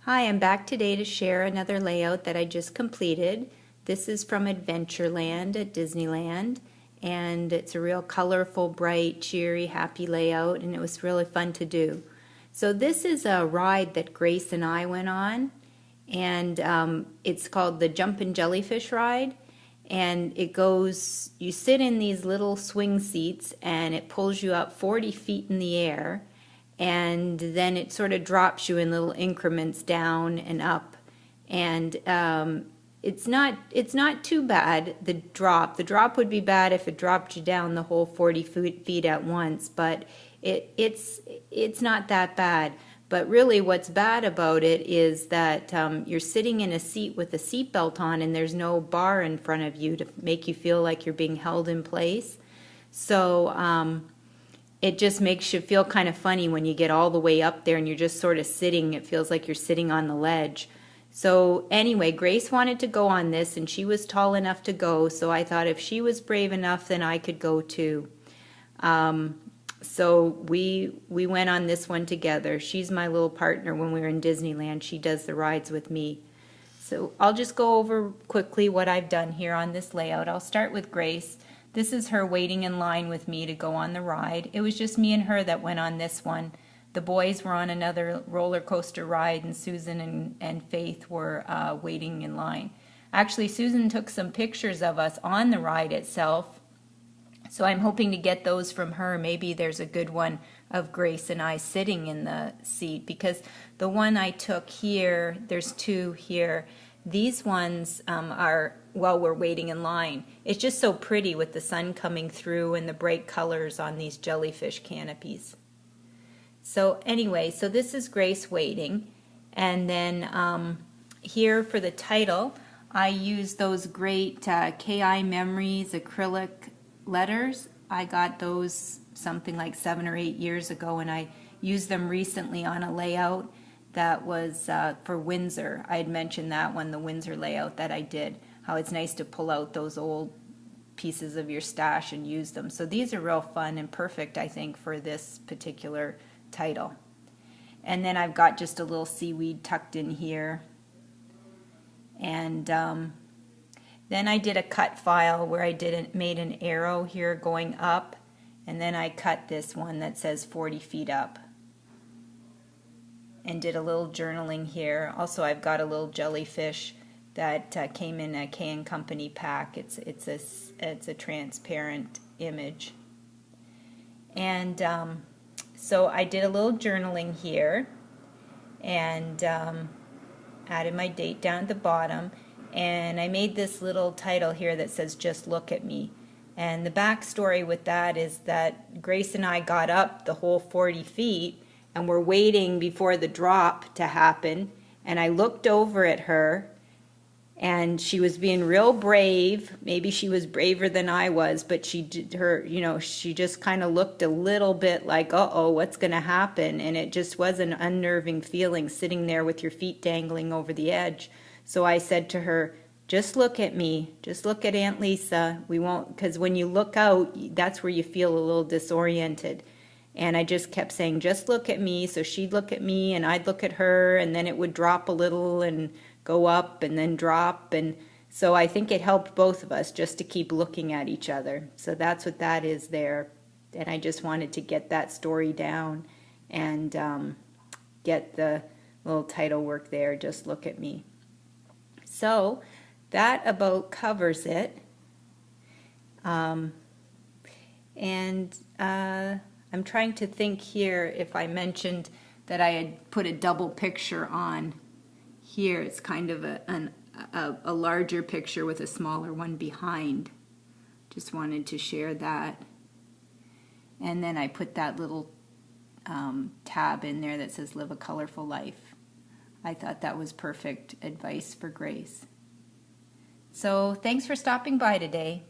Hi, I'm back today to share another layout that I just completed. This is from Adventureland at Disneyland, and it's a real colorful, bright, cheery, happy layout, and it was really fun to do. So this is a ride that Grace and I went on, and it's called the Jumpin Jellyfish ride. And it goes, you sit in these little swing seats, and it pulls you up 40 feet in the air, and then it sort of drops you in little increments down and up. And it's not too bad, the drop. The drop would be bad if it dropped you down the whole 40 feet at once, but it's not that bad. But really what's bad about it is that you're sitting in a seat with a seatbelt on, and there's no bar in front of you to make you feel like you're being held in place. So it just makes you feel kind of funny when you get all the way up there and you're just sort of sitting. It feels like you're sitting on the ledge. So anyway, Grace wanted to go on this, and she was tall enough to go, so I thought if she was brave enough, then I could go too. So we went on this one together. She's my little partner when we were in Disneyland. She does the rides with me. So I'll just go over quickly what I've done here on this layout. I'll start with Grace. This is her waiting in line with me to go on the ride. It was just me and her that went on this one. The boys were on another roller coaster ride, and Susan and Faith were waiting in line. Actually, Susan took some pictures of us on the ride itself, so I'm hoping to get those from her. Maybe there's a good one of Grace and I sitting in the seat, because the one I took here, there's two here. These ones are while we're waiting in line. It's just so pretty with the sun coming through and the bright colors on these jellyfish canopies. So anyway, so this is Grace waiting. And then here for the title, I used those great KI Memories acrylic letters. I got those something like 7 or 8 years ago, and I used them recently on a layout that was for Windsor. I had mentioned that one, the Windsor layout that I did, how it's nice to pull out those old pieces of your stash and use them. So these are real fun and perfect, I think, for this particular title. And then I've got just a little seaweed tucked in here. And then I did a cut file where I made an arrow here going up, and then I cut this one that says 40 feet up. And did a little journaling here. Also, I've got a little jellyfish that came in a K & Company pack. It's a transparent image. And so I did a little journaling here, and added my date down at the bottom. And I made this little title here that says "Just Look at Me." And the backstory with that is that Grace and I got up the whole 40 feet and we're waiting before the drop to happen, and I looked over at her, and she was being real brave. Maybe she was braver than I was, but she just kind of looked a little bit like, uh-oh, what's going to happen? And it just was an unnerving feeling, sitting there with your feet dangling over the edge. So I said to her, just look at me, just look at Aunt Lisa. We won't, because when you look out, that's where you feel a little disoriented. And I just kept saying, just look at me. So she'd look at me and I'd look at her, and then it would drop a little and go up and then drop. And so I think it helped both of us just to keep looking at each other. So that's what that is there. And I just wanted to get that story down and get the little title work there, just look at me. So that about covers it. I'm trying to think here if I mentioned that I had put a double picture on here. It's kind of a larger picture with a smaller one behind. Just wanted to share that. And then I put that little tab in there that says "Live a Colorful Life." I thought that was perfect advice for Grace. So thanks for stopping by today.